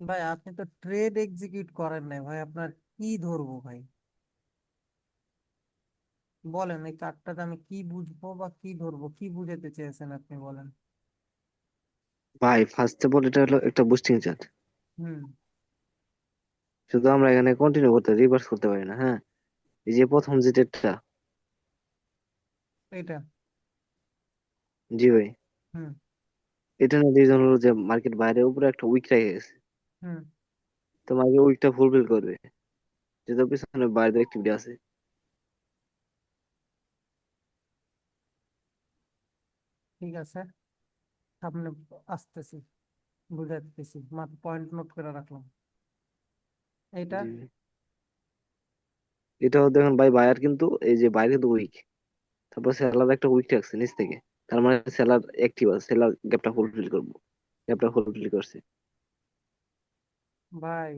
ভাই আপনি তো ট্রেড এক্সিকিউট করেন নাই ভাই, আপনার কি ধরবো ভাই? বলেন এই চারটাতে আমি কি বুঝবো বা কি ধরবো, কি বুঝাতে চেয়েছেন আপনি বলেন। ভাই ফার্স্ট অফ অল এটা হলো একটা বুস্টিং চার্ট। হুম। শুধু আমরা এখানে কন্টিনিউ করতে রিভার্স করতে পারি না, হ্যাঁ। এই যে প্রথম যে ডেটটা, এটা। জি ভাই, হুম। এটা না রিজন হলো যে মার্কেট বাইরে উপরে একটা উইক রেখে গেছে। হুম। তো মার্কেট উইকটা ফুলফিল করবে, যেহেতু পিছনে বাইরের অ্যাক্টিভিটি আছে। ঠিক আছে, সামনে আসতেছি, বুঝাতেছি, মাত্র পয়েন্ট নোট করে রাখলাম। এইটা। জি ভাই, এটা দেখুন ভাই, বায়ার কিন্তু এই যে বাইরে কিন্তু উইক, তারপর সেলার একটা উইক রাখছে নিচ থেকে। তার মানে সেলার অ্যাক্টিভ আছে, সেলার গ্যাপটা ফুলফিল করবো, গ্যাপটা ফুলফিল করছে। ভাই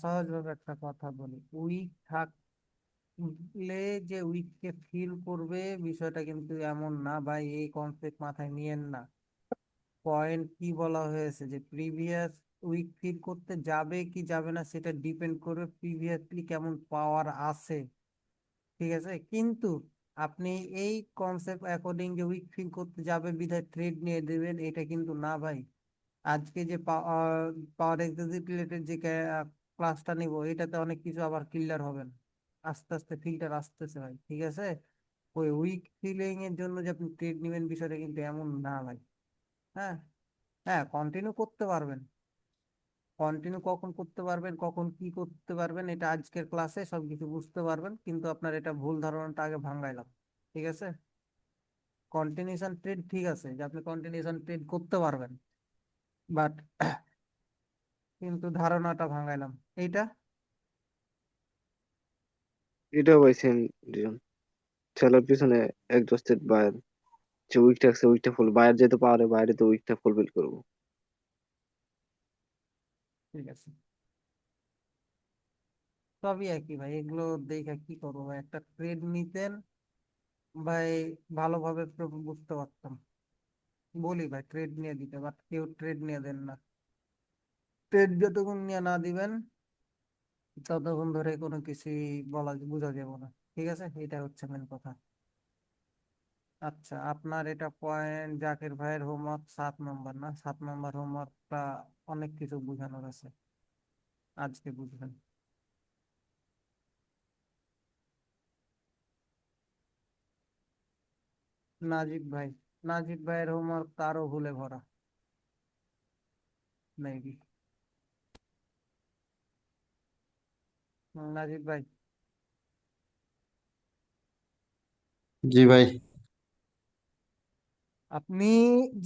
সহজভাবে একটা কথা বলি, উইক থাকলে যে উইককে ফিল করবে বিষয়টা কিন্তু এমন না ভাই, এই কনসেপ্ট মাথায় নিয়েন না। পয়েন্ট কি বলা হয়েছে যে প্রিভিয়াস উইক ফিল করতে যাবে কি যাবে না সেটা ডিপেন্ড করবে প্রিভিয়াসলি কেমন পাওয়ার আছে। ঠিক আছে, কিন্তু আপনি এই কনসেপ্ট অ্যাকর্ডিং যে উইক ফিল করতে যাবে বিধায় ট্রেড নিয়ে দেবেন, এটা কিন্তু না ভাই। আজকে যে পাওয়ার এক্সিট রিলেটেড যে ক্লাসটা নিব, এটাতে অনেক কিছু আবার ক্লিয়ার হবেন। আস্তে আস্তে ফিল্টার আসতেছে ভাই, ঠিক আছে। ওই উইক ফিলিং এর জন্য যে আপনি ট্রেড নেবেন বিষয়টা কিন্তু এমন না ভাই। হ্যাঁ। হ্যাঁ, কন্টিনিউ করতে পারবেন। কন্টিনিউ কখন করতে পারবেন, কখন কি করতে পারবেন, এটা আজকের ক্লাসে সবকিছু বুঝতে পারবেন, কিন্তু আপনার এটা ভুল ধারণাটা আগে ভাঙাইলাম। ঠিক আছে। কন্টিনিউশন ট্রেড ঠিক আছে যে আপনি কন্টিনিউশন ট্রেড করতে পারবেন, বাট কিন্তু ধারণাটা ভাঙাইলাম। এইটা। এটাও ভাই সেম রিজন, সেলার পিছনে এক্সস্টেড বায়ার, যে উইকটা আছে উইকটা ফুল, বায়ার যেহেতু পাওয়ারে বাইরে তো উইকটা ফুলফিল করবো। ঠিক আছে, সবই একই ভাই, এগুলো দেখে কি করবো ভাই, একটা ট্রেড নিতেন ভাই, ভালোভাবে বুঝতে পারতাম। বলি ভাই ট্রেড নিয়ে দিতে, বাট কেউ ট্রেড নিয়ে দেন না। ট্রেড যতক্ষণ নিয়ে না দিবেন ততক্ষণ ধরে কোনো কিছুই বলা বোঝা যাবে না। ঠিক আছে, এটা হচ্ছে মেন কথা। আচ্ছা, আপনার এটা পয়েন্ট জাকির ভাইয়ের হোমওয়ার্ক 7 নম্বর, না 7 নম্বর হোমওয়ার্কটা অনেক কিছু বোঝানোর আছে, আজকে বুঝবেন। নাজিব ভাই, নাজিব ভাইয়ের হোমওয়ার্ক তারও ভুলে ভরা, মেবি। নাজিব ভাই, জি ভাই। আপনি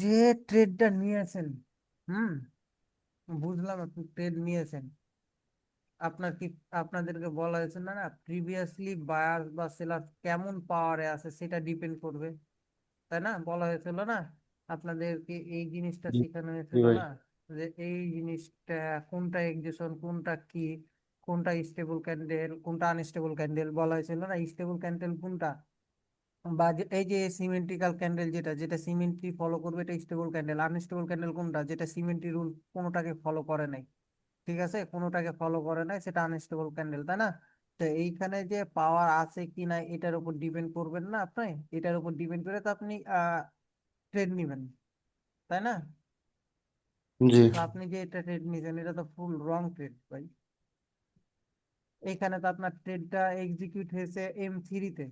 যে ট্রেডটা নিয়েছেন, হুম, বুঝলাম আপনি ট্রেড নিয়েছেন। আপনার কি, আপনাদেরকে বলা হয়েছে না না প্রিভিয়াসলি বায়ার বা সেলার কেমন পাওয়ারে আছে সেটা ডিপেন্ড করবে, তাই না? বলা হয়েছিল না আপনাদেরকে, এই জিনিসটা জি শেখানো জি হয়েছিল ভাই। না, যে এই জিনিসটা কোনটা এক্সেশন, কোনটা কি, কোনটা স্টেবল ক্যান্ডেল, কোনটা আনস্টেবল ক্যান্ডেল, বলা হয়েছিল না স্টেবল ক্যান্ডেল কোনটা, বা এই যে সিমেন্ট্রিক্যাল ক্যান্ডেল যেটা যেটা সিমেন্ট্রি ফলো করবে এটা স্টেবল ক্যান্ডেল, আনস্টেবল ক্যান্ডেল কোনটা যেটা সিমেন্ট্রি রুল কোনোটাকে ফলো করে নাই। ঠিক আছে, কোনোটাকে ফলো করে নাই, সেটা আনস্টেবল ক্যান্ডেল, তাই না? তো এইখানে যে পাওয়ার আছে কি না এটার উপর ডিপেন্ড করবেন না আপনি, এটার উপর ডিপেন্ড করে তো আপনি ট্রেড নিবেন, তাই না? জি তো আপনি যে এটা ট্রেড নিছেন এটা তো ফুল রং ট্রেড ভাই। এখানে তো আপনার ট্রেডটা এক্সিকিউট হয়েছে M3-তে।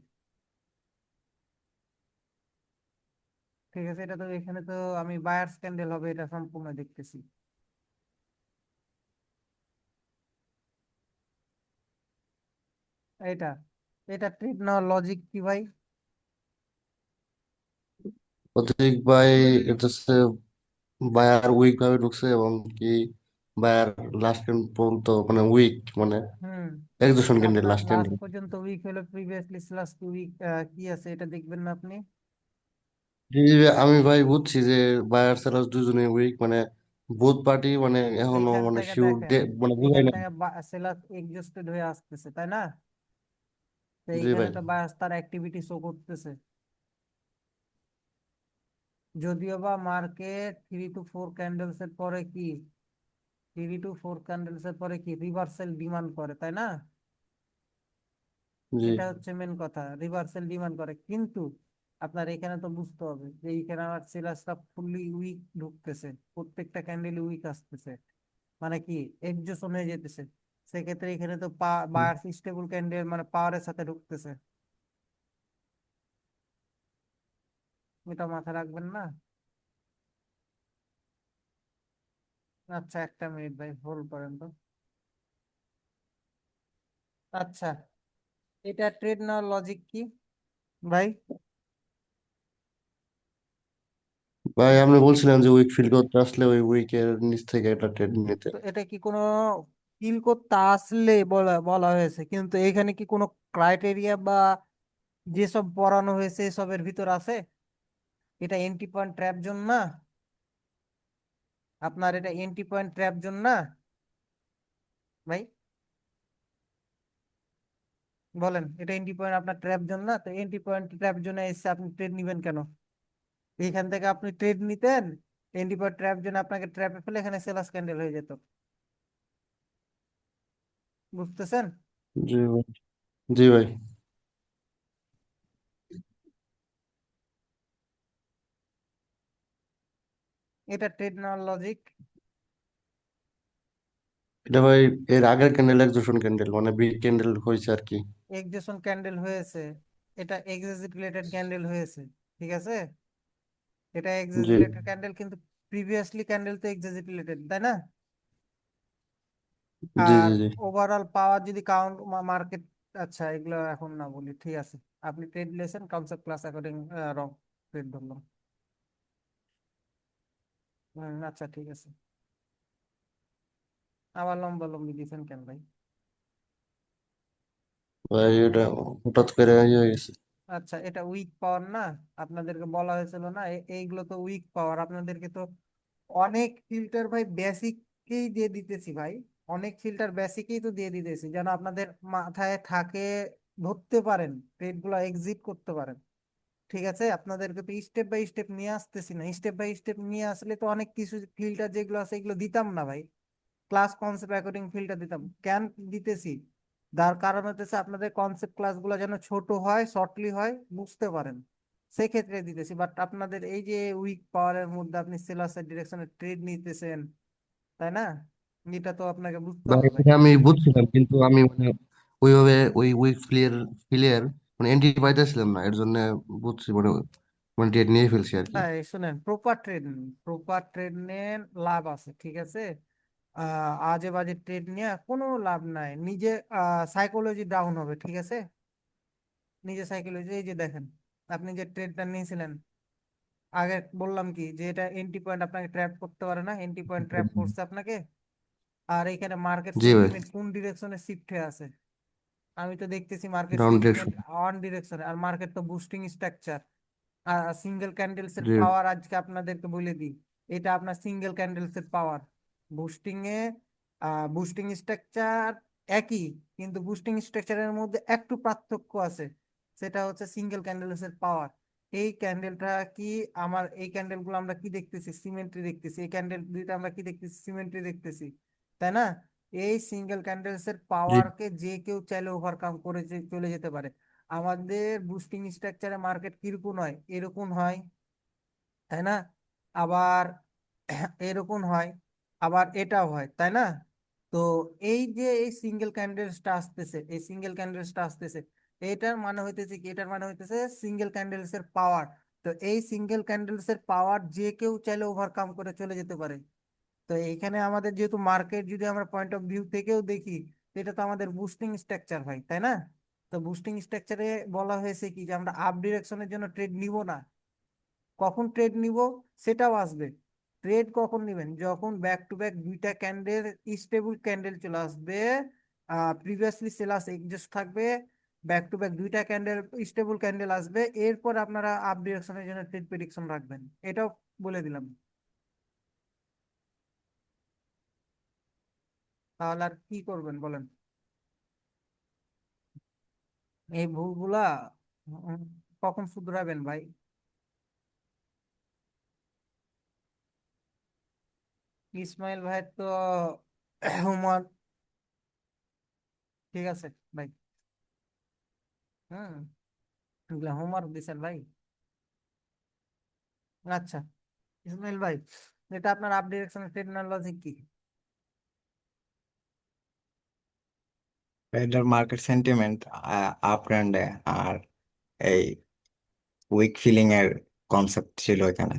ঠিক আছে, এটা তো এখানে তো আমি বায়ার্স ক্যান্ডেল হবে এটা সম্পূর্ণ দেখতেছি। এটা, এটা ট্রেড নেওয়ার লজিক কি ভাই? অতিরিক্ত ভাই, এটা হচ্ছে বায়ার উইক ভাবে ঢুকছে এবং কি বায়ার লাস্ট পর্যন্ত মানে উইক, মানে হুম। এক্সেশন ক্যান্ডেল আপনার লাস্ট লাস্ট ক্যান্ডেল। পর্যন্ত উইক হলো প্রিভিয়াসলি স্ল্যাশ উইক, কি আছে এটা দেখবেন না আপনি? আমি ভাই বুঝছি যে বায়ার সেলার দুজনে উইক, মানে বোথ পার্টি মানে এখনো এইখান মানে থেকে শিওর দেখেন, মানে বোঝাই এখান না। থেকে সেলার এক্সস্টেড হয়ে আসতেছে, তাই না? তো জি এইখানে ভাই। তো বায়াস তার অ্যাক্টিভিটি শো করতেছে। যদিও বা মার্কেট 3 to 4 ক্যান্ডেলস এর পরে কি 3 to 4 ক্যান্ডেলস এর পরে কি রিভার্সাল ডিমান্ড করে, তাই না? জি। এটা হচ্ছে মেন কথা, রিভার্সাল ডিমান্ড করে, কিন্তু আপনার এখানে তো বুঝতে হবে যে এইখানে আমার সেলার্সটা ফুললি উইক ঢুকতেছে, প্রত্যেকটা ক্যান্ডেল উইক আসতেছে, মানে কি এক্সজোশন হয়ে যেতেছে। সেক্ষেত্রে এখানে তো হুম। বায়ার স্টেবল ক্যান্ডেল মানে পাওয়ারের সাথে ঢুকতেছে, এটা মাথায় রাখবেন না? আচ্ছা, একটা মিনিট ভাই, হোল্ড করেন তো। আচ্ছা, এটা ট্রেড নেওয়ার লজিক কি ভাই? ভাই আপনি বলছিলেন যে উইক ফিল করতে আসলে ওই উইকের নিচ থেকে একটা ট্রেড নিতে। তো এটা কি কোনো ফিল করতে আসলে বলা বলা হয়েছে, কিন্তু এখানে কি কোনো ক্রাইটেরিয়া বা যেসব পড়ানো হয়েছে এসবের ভিতর আছে? এটা এন্ট্রি পয়েন্ট ট্র্যাপ জোন না? আপনার এটা এন্ট্রি পয়েন্ট ট্র্যাপ জোন না ভাই? বলেন, এটা এন্ট্রি পয়েন্ট আপনার ট্র্যাপ জোন না? তো এন্ট্রি পয়েন্ট ট্র্যাপ জোনে এসে আপনি ট্রেড নিবেন কেন? এইখান থেকে আপনি ট্রেড নিতেন, এন্ট্রি পয়েন্ট ট্র্যাপ জোনে আপনাকে ট্র্যাপে ফেলে এখানে সেলাস ক্যান্ডেল হয়ে যেত। বুঝতেছেন? জি ভাই। জি ভাই। এটা ট্রেড নেওয়ার লজিক। এটা ভাই এর আগের ক্যান্ডেল একজোশন ক্যান্ডেল মানে বিগ ক্যান্ডেল হয়েছে আর কি। এক্সেশন ক্যান্ডেল হয়েছে, এটা এক্সেস রিলেটেড ক্যান্ডেল হয়েছে, ঠিক আছে? এটা এক্সেস জি রিলেটেড ক্যান্ডেল, কিন্তু প্রিভিয়াসলি ক্যান্ডেল তো এক্সেস রিলেটেড, তাই না? জি আর জি জি ওভারঅল পাওয়ার যদি কাউন্ট মার্কেট, আচ্ছা এগুলো এখন না বলি, ঠিক আছে। আপনি trade lesson, concept class according wrong trade ধরলাম। আচ্ছা ঠিক আছে। আবার লম্বা লম্বি দিয়েছেন কেন ভাই? ভাই এটা হঠাৎ করে ইয়ে হয়ে গেছে। আচ্ছা, এটা উইক পাওয়ার না? আপনাদেরকে বলা হয়েছিল না এইগুলো তো উইক পাওয়ার, আপনাদেরকে তো অনেক ফিল্টার ভাই বেসিককেই দিয়ে দিতেছি ভাই, অনেক ফিল্টার বেসিকই তো দিয়ে দিতেছি যেন আপনাদের মাথায় থাকে, ধরতে পারেন, ট্রেড গুলো এক্সিট করতে পারেন। ঠিক আছে, আপনাদেরকে তো স্টেপ বাই স্টেপ নিয়ে আসতেছি না, স্টেপ বাই স্টেপ নিয়ে আসলে তো অনেক কিছু ফিল্টার যেগুলো আছে এগুলো দিতাম না ভাই। ক্লাস কনসেপ্ট অ্যাকর্ডিং ফিল্টার দিতাম কেন? দিতেছি তার কারণ হতেছে আপনাদের কনসেপ্ট ক্লাসগুলো যেন ছোট হয়, শর্টলি হয়, বুঝতে পারেন, সেক্ষেত্রে দিতেছি। বাট আপনাদের এই যে উইক পাওয়ারের মধ্যে আপনি সেলার্সের ডিরেকশনে ট্রেড নিতেছেন, তাই না? এটা তো আপনাকে বুঝতে ভাই হবে ভাই। এটা আমি বুঝছিলাম কিন্তু আমি মানে ওইভাবে ওই উইক ফিলের মানে এন্ট্রি পাইতেছিলাম না এর জন্য বুঝছি মানে মানে ট্রেড নিয়ে ফেলছি আর কি। হ্যাঁ, শুনেন, প্রপার ট্রেড নিয়ে লাভ আছে, ঠিক আছে? আজে বাজে ট্রেড নিয়ে কোনো লাভ নাই, নিজে সাইকোলজি ডাউন হবে, ঠিক আছে? নিজে সাইকোলজি, এই যে দেখেন, আপনি যে ট্রেডটা নিয়েছিলেন, আগে বললাম কি যে এটা এন্ট্রি পয়েন্ট আপনাকে ট্র্যাপ করতে পারে না, এন্ট্রি পয়েন্ট ট্র্যাপ করছে আপনাকে। আর এখানে মার্কেট জি ভাই। সেন্টিমেন্ট কোন ডিরেকশনে শিফট হয়ে আছে? আমি তো দেখতেছি market down sentiment direction. On ডিরেকশনে, আর মার্কেট তো বুস্টিং স্ট্রাকচার। আর সিঙ্গেল ক্যান্ডেলস এর জি পাওয়ার আজকে আপনাদেরকে বলে দিই, এটা আপনার সিঙ্গেল ক্যান্ডেলস এর পাওয়ার। বুস্টিং এ বুস্টিং স্ট্রাকচার একই, কিন্তু বুস্টিং স্ট্রাকচারের মধ্যে একটু পার্থক্য আছে, সেটা হচ্ছে সিঙ্গেল ক্যান্ডেলস এর পাওয়ার। এই ক্যান্ডেলটা কি, আমার এই ক্যান্ডেল গুলো আমরা কি দেখতেছি? সিমেন্ট্রি দেখতেছি। এই ক্যান্ডেল দুইটা আমরা কি দেখতেছি? সিমেন্ট্রি দেখতেছি, তাই না? এই সিঙ্গেল ক্যান্ডেলস এর জি পাওয়ারকে যে কেউ চাইলে ওভারকাম করে চলে যেতে পারে। আমাদের বুস্টিং স্ট্রাকচারে মার্কেট কিরকম হয়, এরকম হয়, তাই না? আবার এরকম হয়, আবার এটাও হয়, তাই না? তো এই যে এই সিঙ্গেল ক্যান্ডেলসটা আসতেছে, এই সিঙ্গেল ক্যান্ডেলসটা আসতেছে, এটার মানে হইতেছে কি? এটার মানে হইতেছে সিঙ্গেল ক্যান্ডেলস এর পাওয়ার। তো এই সিঙ্গেল ক্যান্ডেলস এর পাওয়ার যে কেউ চাইলে ওভারকাম করে চলে যেতে পারে। তো এইখানে আমাদের যেহেতু মার্কেট যদি আমরা পয়েন্ট অফ ভিউ থেকেও দেখি, তো এটা তো আমাদের বুস্টিং স্ট্রাকচার ভাই, তাই না? তো বুস্টিং স্ট্রাকচারে বলা হয়েছে কি যে আমরা আপ ডিরেকশনের জন্য ট্রেড নিব না। কখন ট্রেড নিব সেটাও আসবে। ট্রেড কখন নিবেন? যখন ব্যাক টু ব্যাক দুইটা ক্যান্ডেল, স্টেবল ক্যান্ডেল চলে আসবে, প্রিভিয়াসলি সেলার্স এক্সজস্ট থাকবে, ব্যাক টু ব্যাক দুইটা ক্যান্ডেল, স্টেবল ক্যান্ডেল আসবে, এরপর আপনারা আপ ডিরেকশনের জন্য ট্রেড প্রেডিকশন রাখবেন। এটাও বলে দিলাম। তাহলে আর কি করবেন বলেন? এই ভুলগুলা উম, কখন শুধরাবেন ভাই? ইসমাইল ভাই তো হোমওয়ার্ক, ঠিক আছে ভাই। হুম, হোমওয়ার্ক দিছেন ভাই। আচ্ছা ইসমাইল ভাই, এটা আপনার আপ ডিরেকশনের ট্রেড লজিক কি? এটার মার্কেট সেন্টিমেন্ট আপ ট্রেন্ডে, আর এই উইক ফিলিং এর কনসেপ্ট ছিল এখানে।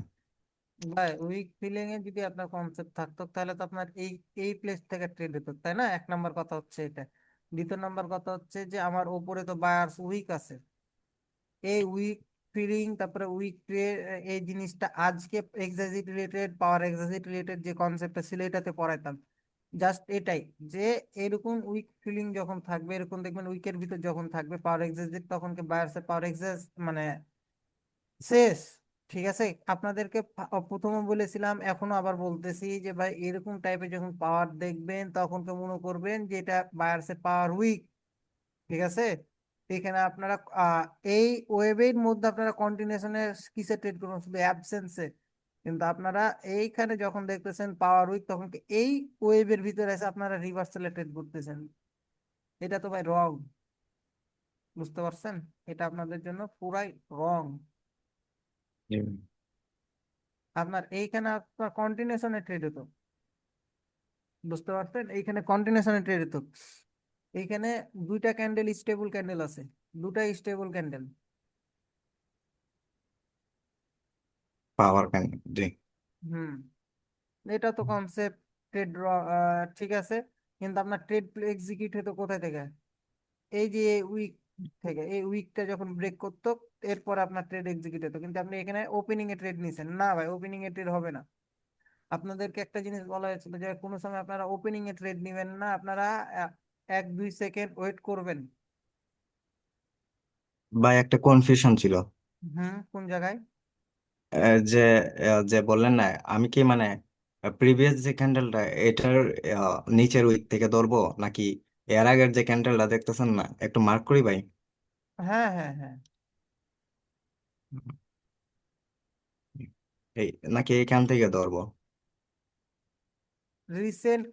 ভাই উইক ফিলিং এ যদি আপনার কনসেপ্ট থাকতো তাহলে তো আপনার এই এই প্লেস থেকে ট্রেড হতো, তাই না? এক নাম্বার কথা হচ্ছে এটা। দ্বিতীয় নাম্বার কথা হচ্ছে যে আমার ওপরে তো বায়ার্স উইক আছে, এই উইক ফিলিং তারপরে উইক ট্রেড, এই জিনিসটা আজকে এক্সাজিট রিলেটেড পাওয়ার এক্সাজিট রিলেটেড যে কনসেপ্টটা ছিল এটাতে পড়াইতাম। জাস্ট এটাই, যে এরকম উইক ফিলিং যখন থাকবে, এরকম দেখবেন উইকের ভিতর যখন থাকবে পাওয়ার এক্সাজিট, তখন কি বায়ার্সের পাওয়ার এক্সাজ মানে শেষ। ঠিক আছে, আপনাদেরকে প্রথমে বলেছিলাম এখনো আবার বলতেছি যে ভাই এরকম টাইপের যখন পাওয়ার দেখবেন তখন তো মনে করবেন যে এটা বায়ার্সের পাওয়ার উইক। ঠিক আছে, এখানে আপনারা এই ওয়েবের মধ্যে আপনারা কন্টিনিউশনের কিসে ট্রেড করুন, শুধু অ্যাবসেন্সে। কিন্তু আপনারা এইখানে যখন দেখতেছেন পাওয়ার উইক, তখন কি এই ওয়েবের ভিতরে এসে আপনারা রিভার্সালে ট্রেড করতেছেন। এটা তো ভাই রং, বুঝতে পারছেন? এটা আপনাদের জন্য পুরাই রং। আপনার এইখানে আপনার কন্টিনিউশনে ট্রেড হতো, বুঝতে পারছেন? এইখানে কন্টিনিউশনে ট্রেড হতো। এইখানে দুইটা ক্যান্ডেল স্টেবল ক্যান্ডেল আছে, দুটা স্টেবল ক্যান্ডেল। পাওয়ার ক্যান, জি। হুম, এটা তো কনসেপ্ট ট্রেড, ঠিক আছে। কিন্তু আপনার ট্রেড এক্সিকিউট হতো কোথায় থেকে? এই যে উইক থেকে, এই উইকটা যখন ব্রেক করতো এরপর আপনার ট্রেড এক্সিকিউট হতো। কিন্তু আপনি এখানে ওপেনিং এ ট্রেড নিছেন না ভাই, ওপেনিং এ ট্রেড হবে না। আপনাদেরকে একটা জিনিস বলা হয়েছিল যে কোনো সময় আপনারা ওপেনিং এ ট্রেড নেবেন না, আপনারা 1-2 সেকেন্ড ওয়েট করবেন। বা একটা কনফিউশন ছিল। হুম, কোন জায়গায়? যে যে বললেন না, আমি কি মানে প্রিভিয়াস যে ক্যান্ডেলটা এটার নিচের উইক থেকে ধরবো, নাকি এর আগের যে ক্যান্ডেলটা দেখতেছেন না, একটু মার্ক করি ভাই। হ্যাঁ হ্যাঁ হ্যাঁ, এই নাকি এইখান থেকে ধরবো? রিসেন্ট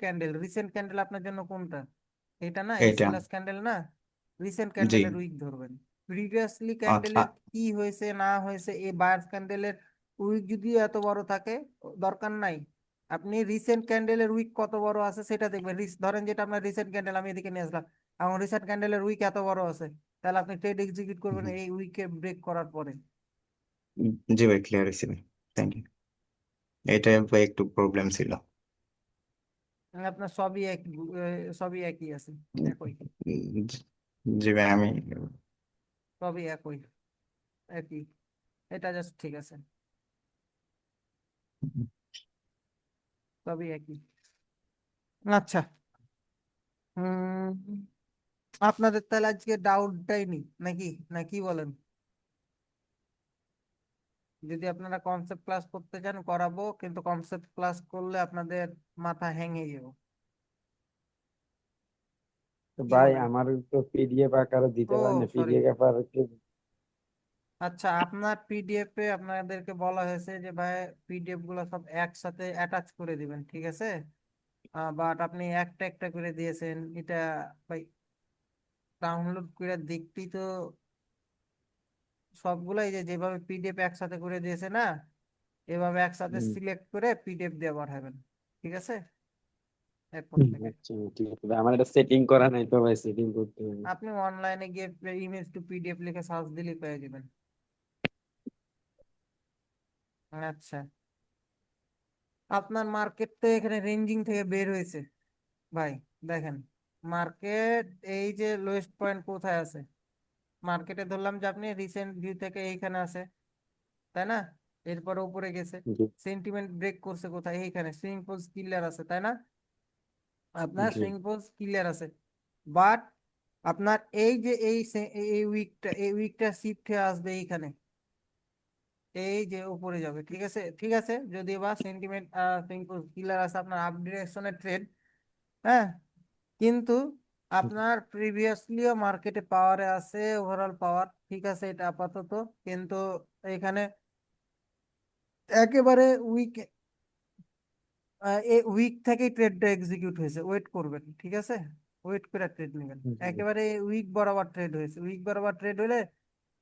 ক্যান্ডেল আপনার জন্য কোনটা? এটা না, এই এইটা, সেলার্স ক্যান্ডেল না, রিসেন্ট জি। ক্যান্ডেলের উইক ধরবেন। প্রিভিয়াসলি আচ্ছা, ক্যান্ডেলের কি হয়েছে না হয়েছে, এই বায়ার্স ক্যান্ডেলের উইক যদি এত বড় থাকে দরকার নাই। আপনি রিসেন্ট ক্যান্ডেলের উইক কত বড় আছে সেটা দেখবেন। ধরেন যেটা আপনার রিসেন্ট ক্যান্ডেল, আমি এদিকে নিয়ে আসলাম, এখন রিসেন্ট ক্যান্ডেলের উইক এত বড় আছে, তাহলে আপনি ট্রেড এক্সিকিউট করবেন এই উইকে ব্রেক করার পরে। জি ভাই, ক্লিয়ার হয়েছে ভাই, থ্যাংক ইউ। এটা ভাই একটু প্রবলেম ছিল। আপনার সবই এক, সবই একই আছে, একই, জি জি ভাই, আমি সবই একই, একই। এটা জাস্ট ঠিক আছে, সবই একই। আচ্ছা, উম আপনাদের তাহলে আজকে ডাউটটাই নেই নাকি, না কি বলেন? যদি আপনারা কনসেপ্ট ক্লাস করতে চান করাবো, কিন্তু কনসেপ্ট ক্লাস করলে আপনাদের মাথা হ্যাং হয়ে যাবে। তো কি ভাই বলেন? আমার তো পিডিএফ আকারে দিতে ও পারেন না, সরি, পিডিএফ আকারে আচ্ছা আপনার পিডিএফ এ আপনাদেরকে বলা হয়েছে যে ভাই পিডিএফ গুলো সব একসাথে অ্যাটাচ করে দিবেন, ঠিক আছে? বাট আপনি একটা একটা করে দিয়েছেন এটা। ভাই ডাউনলোড করে দেখতেই তো সবগুলাই যে যেভাবে পিডিএফ একসাথে করে দিয়েছে না, এভাবে একসাথে সিলেক্ট করে পিডিএফ দিয়ে পাঠাবেন, ঠিক আছে? এরপর থেকে আচ্ছা ঠিক আছে ভাই, আমার এটা সেটিং করা নাই তো ভাই, সেটিং করতে হবে। আপনি অনলাইনে গিয়ে ইমেজ টু পিডিএফ লিখে সার্চ দিলেই পেয়ে যাবেন। আচ্ছা, আপনার মার্কেট তো এখানে রেঞ্জিং থেকে বের হয়েছে ভাই। দেখেন মার্কেট এই যে লোয়েস্ট পয়েন্ট কোথায় আছে, মার্কেটে ধরলাম যে আপনি রিসেন্ট ভিউ থেকে এইখানে আছে, তাই না? এরপরে উপরে গেছে, জি সেন্টিমেন্ট ব্রেক করছে কোথায়, এইখানে সুইং পোজ ক্লিয়ার আছে, তাই না? আপনার জি সুইং পোজ ক্লিয়ার আছে, বাট আপনার এই যে এই উইকটা শিফট হয়ে আসবে এইখানে, এই যে উপরে যাবে, ঠিক আছে? ঠিক আছে, যদি বা সেন্টিমেন্ট সুইং পোজ ক্লিয়ার আছে আপনার আপ ডিরেকশনের ট্রেড, হ্যাঁ। কিন্তু আপনার প্রিভিয়াসলিও মার্কেটে পাওয়ারে আছে, ওভারঅল পাওয়ার ঠিক আছে এটা আপাতত। কিন্তু এখানে একেবারে উইক, এই উইক থেকেই ট্রেডটা এক্সিকিউট হয়েছে, ওয়েট করবেন, ঠিক আছে? ওয়েট করে ট্রেড নেবেন। জি একেবারে উইক বরাবর ট্রেড হয়েছে, উইক বরাবর ট্রেড হলে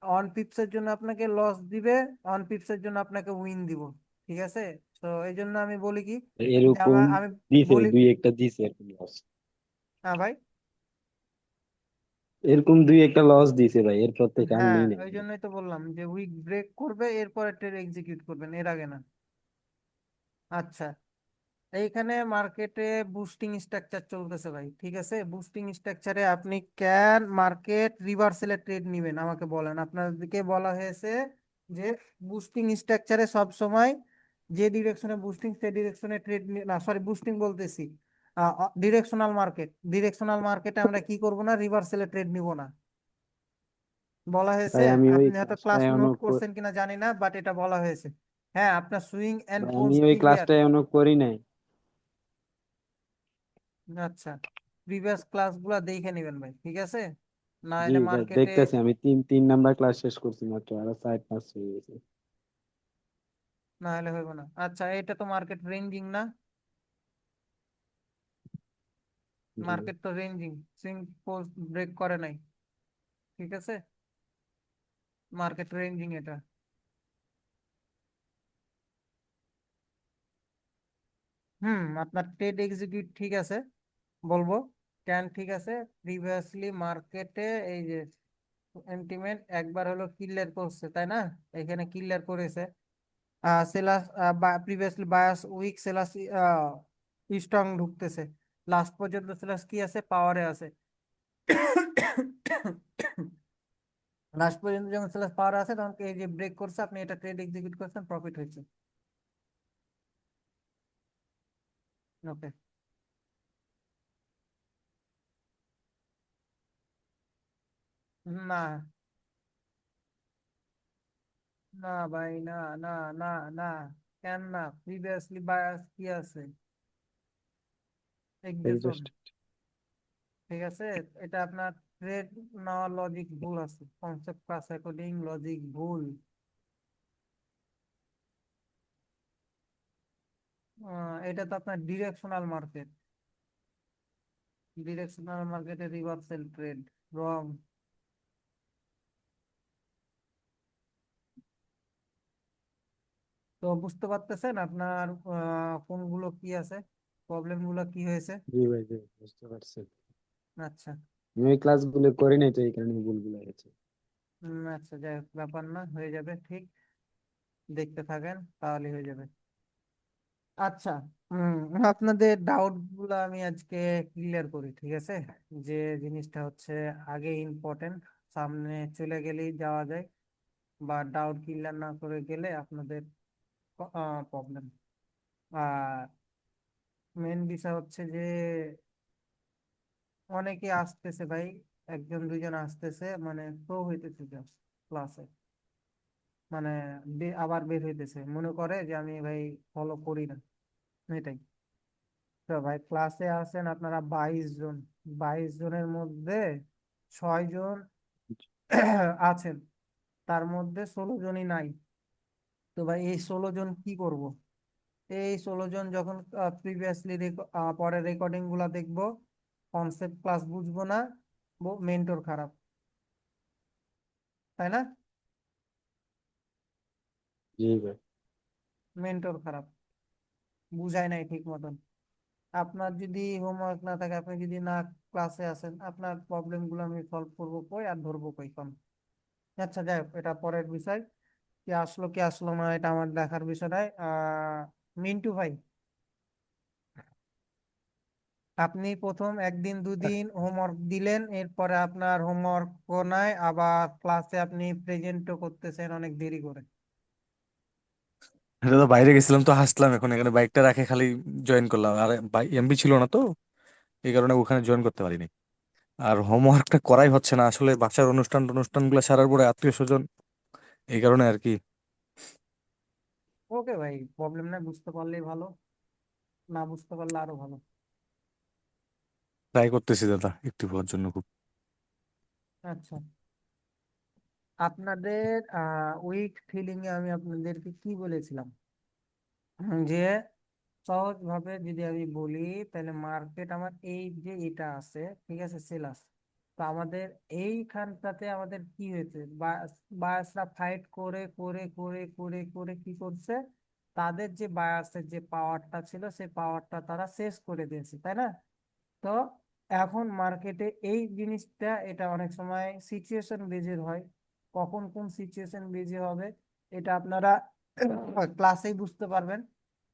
অন পিপসের জন্য আপনাকে লস দিবে, অন পিপসের জন্য আপনাকে উইন দিব, ঠিক আছে? তো এই জন্য আমি বলি কি, ভাই, যে এরকম আমি দিছে বলি, দুই একটা দিছে এরকম লস। হ্যাঁ ভাই, এরকম দুই একটা লস দিছে ভাই, এরপর থেকে আর হ্যাঁ নেই নাই ওই ভাই। জন্যই তো বললাম যে উইক ব্রেক করবে, এরপরে ট্রেড এক্সিকিউট করবেন, এর আগে না। আচ্ছা, এইখানে মার্কেটে বুস্টিং স্ট্রাকচার চলতেছে ভাই, ঠিক আছে? বুস্টিং স্ট্রাকচারে আপনি ক্যান মার্কেট রিভার্সালের ট্রেড নিবেন, আমাকে বলেন। আপনাদেরকে বলা হয়েছে যে বুস্টিং স্ট্রাকচারে সব সময় যে ডিরেকশনে বুস্টিং সেই ডিরেকশনে ট্রেড, না সরি বুস্টিং বলতেছি, ডিরেকশনাল মার্কেটে আমরা কি করব না, রিভার্সালে ট্রেড নিব না, বলা হয়েছে। ভাই আমি ওই আপনি হয়তো ক্লাসটা ক্লাস এখনো নোট করছেন কিনা জানি না, বাট এটা বলা হয়েছে। হ্যাঁ, আপনার সুইং এন্ড ভাই আমি পোস্ট ওই ক্লিয়ার। ক্লাসটা এখনো করি নাই। আচ্ছা, প্রিভিয়াস ক্লাসগুলো দেখে নেবেন ভাই, ঠিক আছে? না জি এলে ভাই মার্কেটে, দেখতেছি, আমি তিন নাম্বার ক্লাস শেষ করছি মাত্র, আর 4-5 হয়ে গেছে। না হলে হইব না। আচ্ছা, এটা তো মার্কেট রেঞ্জিং না? জি মার্কেট তো রেঞ্জিং, সুইং পোস্ট ব্রেক করে নাই, ঠিক আছে? মার্কেট রেঞ্জিং এটা। আপনার ট্রেড এক্সিকিউট ঠিক আছে, বলবো ক্যান ঠিক আছে। প্রিভিয়াসলি মার্কেটে এই যে সেন্টিমেন্ট একবার হলো ক্লিয়ার করছে, তাই না? এখানে ক্লিয়ার করেছে। সেলাস প্রিভিয়াসলি বায়াস উইক, সেলাস স্ট্রং ঢুকতেছে, লাস্ট পর্যন্ত সেলাস কি আছে, পাওয়ারে আছে। লাস্ট পর্যন্ত যখন সেলাস পাওয়ারে আছে, তখন এই যে ব্রেক করছে, আপনি এটা ট্রেড এক্সিকিউট করছেন, প্রফিট হয়েছে। ওকে। না, না ভাই, না, না, না, না, কেন না? প্রিভিয়াসলি বায়াস কি আছে, এক্সেশন, ঠিক আছে? এটা আপনার ট্রেড নেওয়ার লজিক ভুল আছে, কনসেপ্ট ক্লাস অ্যাকর্ডিং লজিক ভুল। এটা তো আপনার ডিরেকশনাল মার্কেট, ডিরেকশনাল মার্কেটে রিভার্সাল ট্রেড, রং। তো বুঝতে পারতেছেন আপনার কোনগুলো কি আছে, প্রবলেম গুলো কি হয়েছে? জি ভাই, জি বুঝতে পারছি। আচ্ছা। আমি ওই ক্লাসগুলো করি নাই তো এই কারণে ভুলগুলো হয়েছে। আচ্ছা, যাই হোক, ব্যাপার না, হয়ে যাবে ঠিক, দেখতে থাকেন তাহলে হয়ে যাবে। আচ্ছা, আপনাদের ডাউট গুলো আমি আজকে ক্লিয়ার করি, ঠিক আছে? যে জিনিসটা হচ্ছে আগে ইম্পর্টেন্ট, সামনে চলে গেলেই যাওয়া যায়, বা ডাউট ক্লিয়ার না করে গেলে আপনাদের প্রবলেম। আর মেন বিষয় হচ্ছে যে অনেকে আসতেছে ভাই, একজন দুইজন আসতেছে, মানে প্রো হইতেছে জাস্ট ক্লাসে, মানে আবার বের হইতেছে, মনে করে যে আমি ভাই ফলো করি না, এটাই। তো ভাই ক্লাসে আছেন আপনারা 22 জন, 22 জনের মধ্যে 6 জন আছেন, তার মধ্যে 16 জনই নাই। তো ভাই এই 16 জন কি করব? এই 16 জন যখন প্রিভিয়াসলি পরের রেকর্ডিং গুলা দেখবো, কনসেপ্ট ক্লাস বুঝবো না, মেন্টর খারাপ, তাই না? জি ভাই। মেন্টর খারাপ, বুঝায় নাই ঠিক মতন। আপনার যদি হোমওয়ার্ক না থাকে, আপনি যদি না ক্লাসে আসেন, আপনার প্রবলেম গুলো আমি সলভ করবো কই আর ধরবো কই কোন? আচ্ছা, যাই হোক, এটা পরের বিষয়। কি আসলো না, এটা আমার দেখার বিষয় নয়। মিন্টু ভাই, আপনি প্রথম একদিন দুদিন হোমওয়ার্ক দিলেন, এরপরে আপনার হোমওয়ার্ক নাই, আবার ক্লাসে আপনি প্রেজেন্টও করতেছেন অনেক দেরি করে। এটা তো বাইরে গেছিলাম তো হাসলাম, এখন এখানে বাইকটা রাখে খালি জয়েন করলাম, আর এমবি ছিল না তো, এই কারণে ওখানে জয়েন করতে পারিনি। আর হোমওয়ার্কটা করাই হচ্ছে না আসলে, বাসার অনুষ্ঠান গুলো সারার পরে আত্মীয় স্বজন, এই কারণে আর কি। ওকে ভাই, প্রবলেম নাই, বুঝতে পারলেই ভালো, না বুঝতে পারলে আরো ভালো। ট্রাই করতেছি দাদা একটু হওয়ার জন্য খুব। আচ্ছা, আপনাদের উইক ফিলিং এ আমি আপনাদেরকে কি বলেছিলাম, যে সহজ ভাবে যদি আমি বলি, তাহলে মার্কেট আমার এই যে এটা আছে, ঠিক আছে, সেলাস। তো আমাদের এইখানটাতে আমাদের কি হয়েছে, বায়াসরা ফাইট করে করে করে করে করে কি করছে, তাদের যে বায়াসের যে পাওয়ারটা ছিল সেই পাওয়ারটা তারা শেষ করে দিয়েছে, তাই না? তো এখন মার্কেটে এই জিনিসটা, এটা অনেক সময় সিচুয়েশন বেজের হয়। কখন কোন সিচুয়েশন বেজে হবে এটা আপনারা ক্লাসেই বুঝতে পারবেন,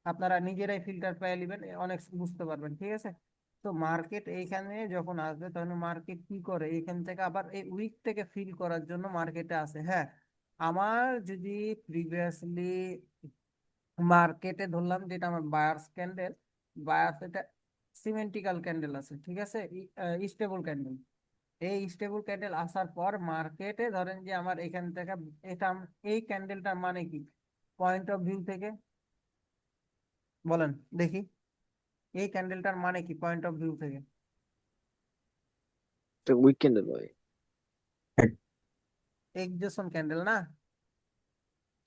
আপনারা নিজেরাই ফিল্টার পেয়ে নেবেন, অনেক বুঝতে পারবেন, ঠিক আছে? তো মার্কেট এইখানে যখন আসবে তখন মার্কেট কি করে, এখান থেকে আবার এই উইক থেকে ফিল করার জন্য মার্কেটে আসে। হ্যাঁ, আমার যদি প্রিভিয়াসলি মার্কেটে ধরলাম যেটা আমার বায়ার্স ক্যান্ডেল, বায়ার্স এটা সিমেন্টিক্যাল ক্যান্ডেল আছে, ঠিক আছে, স্টেবল ক্যান্ডেল। এই স্টেবল ক্যান্ডেল আসার পর মার্কেটে ধরেন যে আমার এখান থেকে এটা এই ক্যান্ডেলটার মানে কি, পয়েন্ট অফ ভিউ থেকে বলেন দেখি, এই ক্যান্ডেলটার মানে কি পয়েন্ট অফ ভিউ থেকে? এটা উইক ক্যান্ডেল ভাই। এক্সজেশন ক্যান্ডেল না?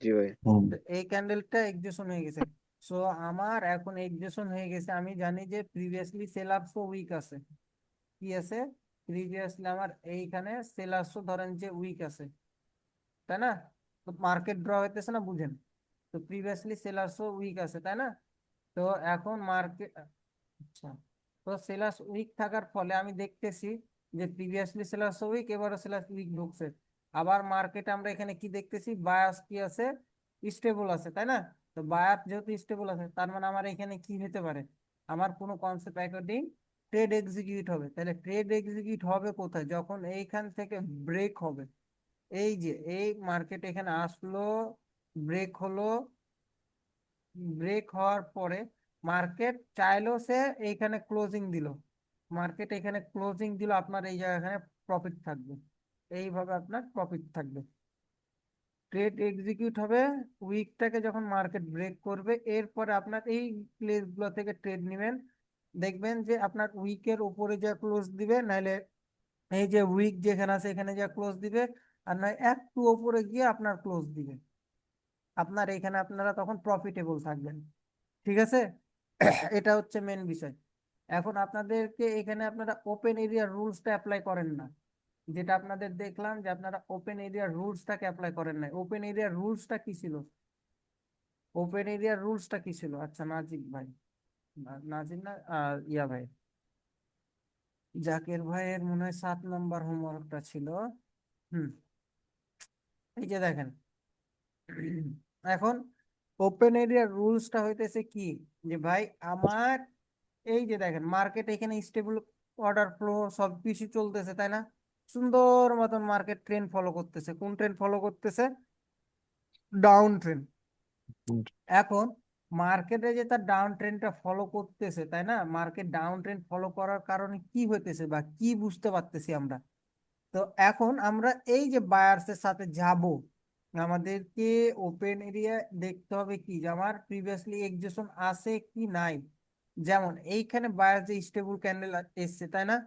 জি ভাই। হুম। তো এই ক্যান্ডেলটা এক্সজেশন হয়ে গেছে। সো আমার এখন এক্সজেশন হয়ে গেছে, আমি জানি যে প্রিভিয়াসলি সেলার্সও উইক আছে। কি আছে? প্রিভিয়াসলি আমার এইখানে সেলার্সও ধরেন যে উইক আছে, তাই না? তো মার্কেট ড্র হইতেছে না, বুঝেন? তো প্রিভিয়াসলি সেলার্সও উইক আছে, তাই না? তো এখন মার্কেট, আচ্ছা, তো সেলার্স উইক থাকার ফলে আমি দেখতেছি যে প্রিভিয়াসলি সেলার্স উইক, এবারও সেলার্স উইক ঢুকছে। আবার মার্কেটে আমরা এখানে কি দেখতেছি, বায়াস কি আছে, স্টেবল আছে, তাই না? তো বায়াস যেহেতু স্টেবল আছে, তার মানে আমার এখানে কি হতে পারে, আমার কোনো কনসেপ্ট অ্যাকর্ডিং ট্রেড এক্সিকিউট হবে। তাহলে ট্রেড এক্সিকিউট হবে কোথায়, যখন এইখান থেকে ব্রেক হবে। এই যে এই মার্কেট এখানে আসলো, ব্রেক হলো, ব্রেক হওয়ার পরে মার্কেট চাইলো সে এইখানে ক্লোজিং দিল, মার্কেট এখানে ক্লোজিং দিল, আপনার এই জায়গায় এখানে প্রফিট থাকবে, এইভাবে আপনার প্রফিট থাকবে। ট্রেড এক্সিকিউট হবে উইকটাকে যখন মার্কেট ব্রেক করবে, এরপরে আপনার এই প্লেসগুলো থেকে ট্রেড নেবেন। দেখবেন যে আপনার উইকের উপরে যা ক্লোজ দিবে, নাহলে এই যে উইক যেখানে আছে এখানে যা ক্লোজ দিবে, আর নয় একটু উপরে গিয়ে আপনার ক্লোজ দিবে, আপনার এখানে আপনারা তখন প্রফিটেবল থাকবেন, ঠিক আছে? এটা হচ্ছে মেন বিষয়। এখন আপনাদেরকে এখানে আপনারা ওপেন এরিয়া রুলসটা অ্যাপ্লাই করেন না, যেটা আপনাদের দেখলাম যে আপনারা ওপেন এরিয়া রুলসটাকে অ্যাপ্লাই করেন না। ওপেন এরিয়া রুলসটা কি ছিল, ওপেন এরিয়া রুলসটা কি ছিল? আচ্ছা, নাজিব ভাই, নাজিব না, ইয়া ভাই, জাকের ভাইয়ের মনে হয় 7 নম্বর হোমওয়ার্কটা ছিল। হুম, এই যে দেখেন, এখন ওপেন এরিয়া রুলসটা হইতেছে কি, যে ভাই আমার এই যে দেখেন মার্কেট এখানে স্টেবল অর্ডার ফ্লো সব কিছু চলতেছে, তাই না? সুন্দর মতন মার্কেট ট্রেন্ড ফলো করতেছে, কোন ট্রেন্ড ফলো করতেছে, ডাউন ট্রেন্ড। এখন মার্কেটে যে তার ডাউন ট্রেন্ডটা ফলো করতেছে, তাই না? মার্কেট ডাউন ট্রেন্ড ফলো করার কারণে কি হইতেছে বা কি বুঝতে পারতেছি আমরা, তো এখন আমরা এই যে বায়ার্সের সাথে যাব, আমাদেরকে ওপেন এরিয়া দেখতে হবে কি, যে আমার প্রিভিয়াসলি এক্সজেশন আছে কি নাই। যেমন এইখানে বায়ার যে স্টেবল ক্যান্ডেল এসছে, তাই না?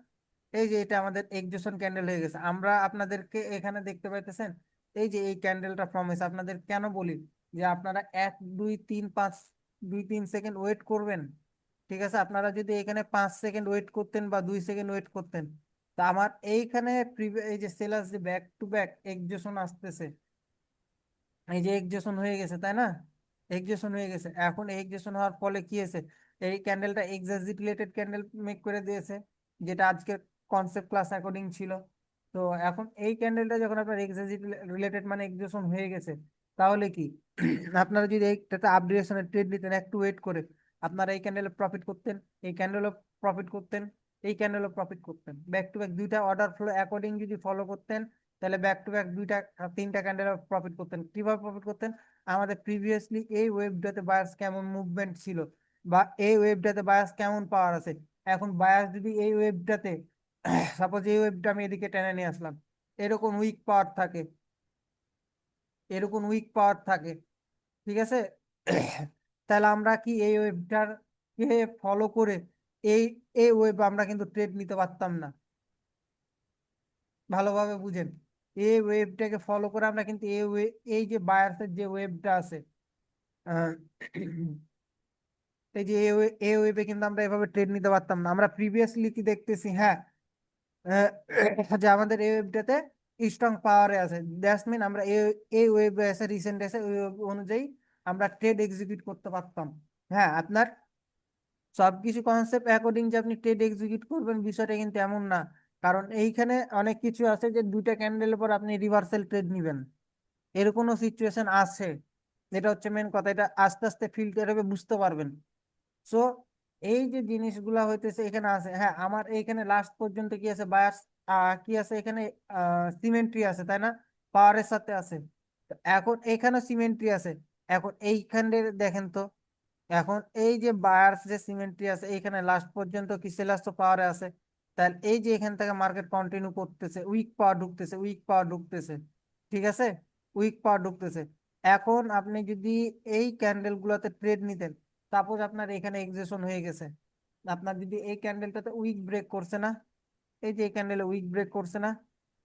এই যে এটা আমাদের এক্সজেশন ক্যান্ডেল হয়ে গেছে, আমরা আপনাদেরকে এখানে দেখতে পাইতেছেন এই যে এই ক্যান্ডেলটা ফর্ম হয়েছে। আপনাদের কেন বলি যে আপনারা 1 2 3 5 2 3 সেকেন্ড ওয়েট করবেন, ঠিক আছে? আপনারা যদি এখানে 5 সেকেন্ড ওয়েট করতেন বা 2 সেকেন্ড ওয়েট করতেন, তা আমার এইখানে এই যে সেলার্স যে ব্যাক টু ব্যাক এক্সজেশন আসতেছে, এই যে এক্সজেশন হয়ে গেছে, তাই না? এক্সজেশন হয়ে গেছে, এখন এক্সজেশন হওয়ার ফলে কি হয়েছে, এই ক্যান্ডেলটা এক্সাজিট রিলেটেড ক্যান্ডেল মেক করে দিয়েছে, যেটা আজকের কনসেপ্ট ক্লাস অ্যাকর্ডিং ছিল। তো এখন এই ক্যান্ডেলটা যখন আপনার এক্সাজিট রিলেটেড মানে এক্সজেশন হয়ে গেছে, তাহলে কি আপনারা যদি এইটাতে আপডেশনের ট্রেড নিতেন একটু ওয়েট করে, আপনারা এই ক্যান্ডেলে প্রফিট করতেন, এই ক্যান্ডেলও প্রফিট করতেন, এই ক্যান্ডেলও প্রফিট করতেন, ব্যাক টু ব্যাক দুইটা অর্ডার ফ্লো অ্যাকর্ডিং যদি ফলো করতেন, তাহলে ব্যাক টু ব্যাক 2 3টা ক্যান্ডেল প্রফিট করতেন। কিভাবে প্রফিট করতেন, আমাদের প্রিভিয়াসলি এই ওয়েবটাতে বায়ার্স কেমন মুভমেন্ট ছিল বা এই ওয়েবটাতে বায়ার্স কেমন পাওয়ার আছে, এখন বায়ার্স যদি এই ওয়েবটাতে সাপোজ এই ওয়েবটা আমি এদিকে টেনে নিয়ে আসলাম, এরকম উইক পাওয়ার থাকে, এরকম উইক পাওয়ার থাকে, ঠিক আছে? তাহলে আমরা কি এই ওয়েবটার কে ফলো করে এই এই ওয়েব আমরা কিন্তু ট্রেড নিতে পারতাম না, ভালোভাবে বুঝেন। এই ওয়েবটাকে ফলো করে আমরা কিন্তু এই যে বায়ার্সের যে ওয়েবটা আছে, আহ, এই যে এ ওয়েভে কিন্তু আমরা এভাবে ট্রেড নিতে পারতাম না। আমরা প্রিভিয়াসলি কি দেখতেছি, হ্যাঁ, যে আমাদের এই ওয়েভটাতে স্ট্রং পাওয়ারে আছে, দ্যাটস মিন আমরা এই ওয়েভে আছে, রিসেন্ট আছে, ওই wave অনুযায়ী আমরা ট্রেড এক্সিকিউট করতে পারতাম। হ্যাঁ, আপনার সবকিছু কনসেপ্ট অ্যাকর্ডিং যে আপনি ট্রেড এক্সিকিউট করবেন বিষয়টা কিন্তু এমন না। কারণ এইখানে অনেক কিছু আছে যে দুইটা ক্যান্ডেলের পর আপনি রিভার্সাল ট্রেড নিবেন, এরকমও সিচুয়েশন আছে। এটা হচ্ছে মেন কথা, এটা আস্তে আস্তে ফিল্টার হবে, বুঝতে পারবেন। সো এই যে জিনিসগুলা হইতেছে এখানে আছে, হ্যাঁ, আমার এইখানে লাস্ট পর্যন্ত কি আছে, বায়ার্স কি আছে এখানে, সিমেন্ট্রি আছে, তাই না, পাওয়ারের সাথে আছে। তো এখন এখানে সিমেন্ট্রি আছে। এখন এইখানে দেখেন তো, এখন এই যে বায়ার্স যে সিমেন্ট্রি আছে এইখানে লাস্ট পর্যন্ত কি সেলার্স তো পাওয়ারে আছে। তাহলে এই যে এখান থেকে মার্কেট কন্টিনিউ করতেছে, উইক পাওয়ার ঢুকতেছে, উইক পাওয়ার ঢুকতেছে, ঠিক আছে, উইক পাওয়ার ঢুকতেছে। এখন আপনি যদি এই ক্যান্ডেল গুলাতে ট্রেড নিতেন, সাপোজ আপনার এখানে এক্সেশন হয়ে গেছে, আপনার যদি এই ক্যান্ডেলটাতে উইক ব্রেক করছে না, এই যে এই ক্যান্ডেলে উইক ব্রেক করছে না,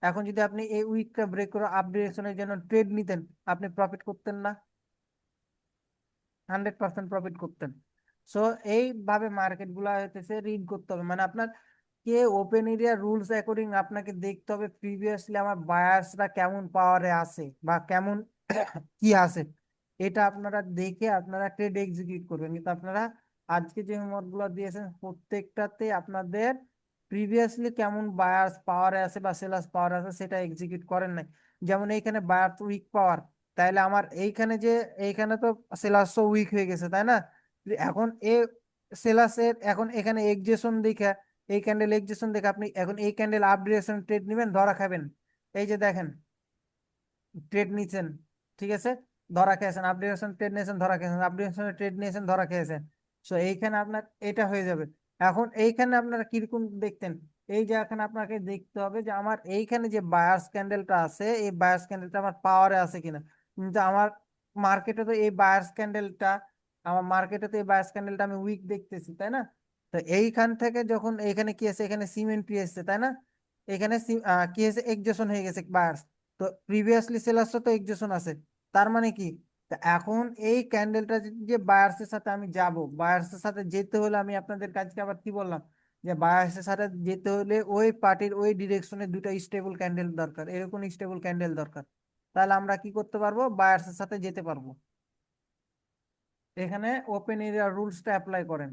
এখন যদি আপনি এই উইকটা ব্রেক করে আপ ডিরেকশনের জন্য ট্রেড নিতেন, আপনি প্রফিট করতেন না? 100% প্রফিট করতেন। সো এইভাবে মার্কেট গুলা হইতেছে রিড করতে হবে, মানে আপনার কে ওপেন এরিয়া রুলস অ্যাকর্ডিং আপনাকে দেখতে হবে প্রিভিয়াসলি আমার বায়ার্সরা কেমন পাওয়ারে আছে বা কেমন কি আছে, এটা আপনারা দেখে আপনারা ট্রেড এক্সিকিউট করবেন। কিন্তু আপনারা আজকে যে হোমওয়ার্ক গুলো দিয়েছেন প্রত্যেকটাতে আপনাদের প্রিভিয়াসলি কেমন বায়ার্স পাওয়ারে আছে বা সেলার্স পাওয়ার আছে সেটা এক্সিকিউট করেন নাই। যেমন এইখানে বায়ার্স উইক পাওয়ার, তাইলে আমার এইখানে যে এইখানে তো সেলার্সও উইক হয়ে গেছে, তাই না? এখন এ সেলার্সের এখন এখানে এক্সেশন দেখে, এই ক্যান্ডেল এক্সেশন দেখে আপনি এখন এই ক্যান্ডেল আপ ডিরেকশন ট্রেড নেবেন, ধরা খাবেন। এই যে দেখেন ট্রেড নিচ্ছেন, ঠিক আছে, ধরা খেয়েছেন, আপ ডিরেকশন ট্রেড নিয়েছেন, ধরা খেয়েছেন, আপ ডিরেকশনে ট্রেড নিয়েছেন, ধরা খেয়েছেন। সো এইখানে আপনার এটা হয়ে যাবে। এখন এইখানে আপনারা কিরকম দেখতেন, এই যে এখন আপনাকে দেখতে হবে যে আমার এইখানে যে বায়ার্স ক্যান্ডেলটা আছে এই বায়ার্স ক্যান্ডেলটা আমার পাওয়ারে আছে কিনা। কিন্তু আমার মার্কেটে তো এই বায়ার্স ক্যান্ডেলটা, আমার মার্কেটে তো এই বায়ার্স ক্যান্ডেলটা আমি উইক দেখতেছি, তাই না? তো এইখান থেকে যখন এখানে কি আছে, এখানে সিমেন্ট্রি এসছে, তাই না, এখানে কি হয়েছে, এক্সজেশন হয়ে গেছে বায়ার্স। তো প্রিভিয়াসলি সেলার্সও তো এক্সজেশন আছে, তার মানে কি, তা এখন এই ক্যান্ডেলটা যে বায়ার্সের সাথে আমি যাব, বায়ার্সের সাথে যেতে হলে আমি আপনাদের কাজকে আবার কি বললাম, যে বায়ার্সের সাথে যেতে হলে ওই পার্টির ওই ডিরেকশনে দুটো স্টেবল ক্যান্ডেল দরকার, এরকম স্টেবল ক্যান্ডেল দরকার। তাহলে আমরা কি করতে পারবো, বায়ার্সের সাথে যেতে পারবো। এখানে ওপেন এরিয়া রুলসটা অ্যাপ্লাই করেন।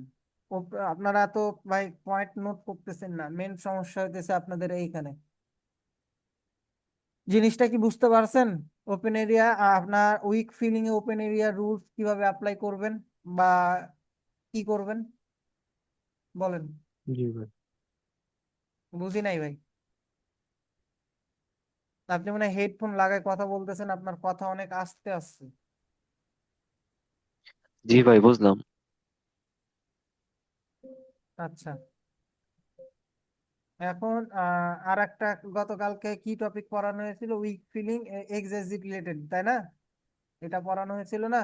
আপনারা তো ভাই পয়েন্ট নোট করতেছেন না, মেন সমস্যা হইতেছে আপনাদের এইখানে। জিনিসটা কি বুঝতে পারছেন? ওপেন এরিয়া আপনার উইক ফিলিং এ ওপেন এরিয়া রুলস কিভাবে অ্যাপ্লাই করবেন বা কি করবেন বলেন। জি ভাই। বুঝি নাই ভাই। আপনি মনে হয় হেডফোন লাগায় কথা বলতেছেন, আপনার কথা অনেক আস্তে আসছে। জি ভাই, বুঝলাম। আচ্ছা, এখন আর একটা, গতকালকে কি টপিক পড়ানো হয়েছিল, উইক ফিলিং এক্সেসিভ রিলেটেড, তাই না? এটা পড়ানো হয়েছিল না?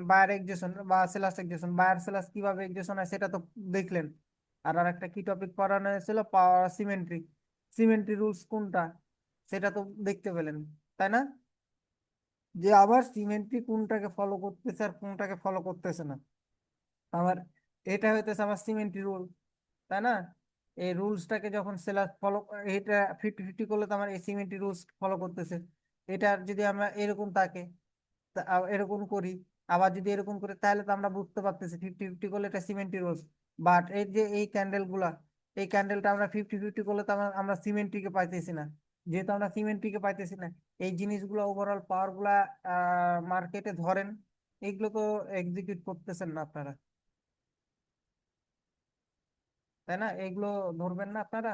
বায়ার এক্সেশন বা সেলাস এক্সেশন, বায়ার সেলাস কিভাবে এক্সেশন হয় সেটা তো দেখলেন। আর আর একটা কি টপিক পড়ানো হয়েছিল, পাওয়ার সিমেন্ট্রি, সিমেন্ট্রি রুলস কোনটা সেটা তো দেখতে পেলেন, তাই না? যে আবার সিমেন্ট্রি কোনটাকে ফলো করতেছে আর কোনটাকে ফলো করতেছে না। আমার এটা হইতেছে আমার সিমেন্ট্রি রুল, তাই না? এই রুলসটাকে যখন সেলার ফলো, এটা 50-50 করলে তো আমার এই সিমেন্ট্রি রুলস ফলো করতেছে। এটা যদি আমরা এরকম থাকে, এরকম করি, আবার যদি এরকম করে, তাহলে তো আমরা বুঝতে পারতেছি 50-50 করলে এটা সিমেন্ট্রি রোজ। বাট এই যে এই ক্যান্ডেল গুলা, এই ক্যান্ডেলটা আমরা 50-50 করলে তো আমরা সিমেন্ট্রিকে পাইতেছি না। যেহেতু আমরা সিমেন্ট্রিকে পাইতেছি না, এই জিনিসগুলো ওভারঅল পাওয়ার গুলা মার্কেটে ধরেন, এগুলো তো এক্সিকিউট করতেছেন না আপনারা, তাই না? এগুলো ধরবেন না আপনারা।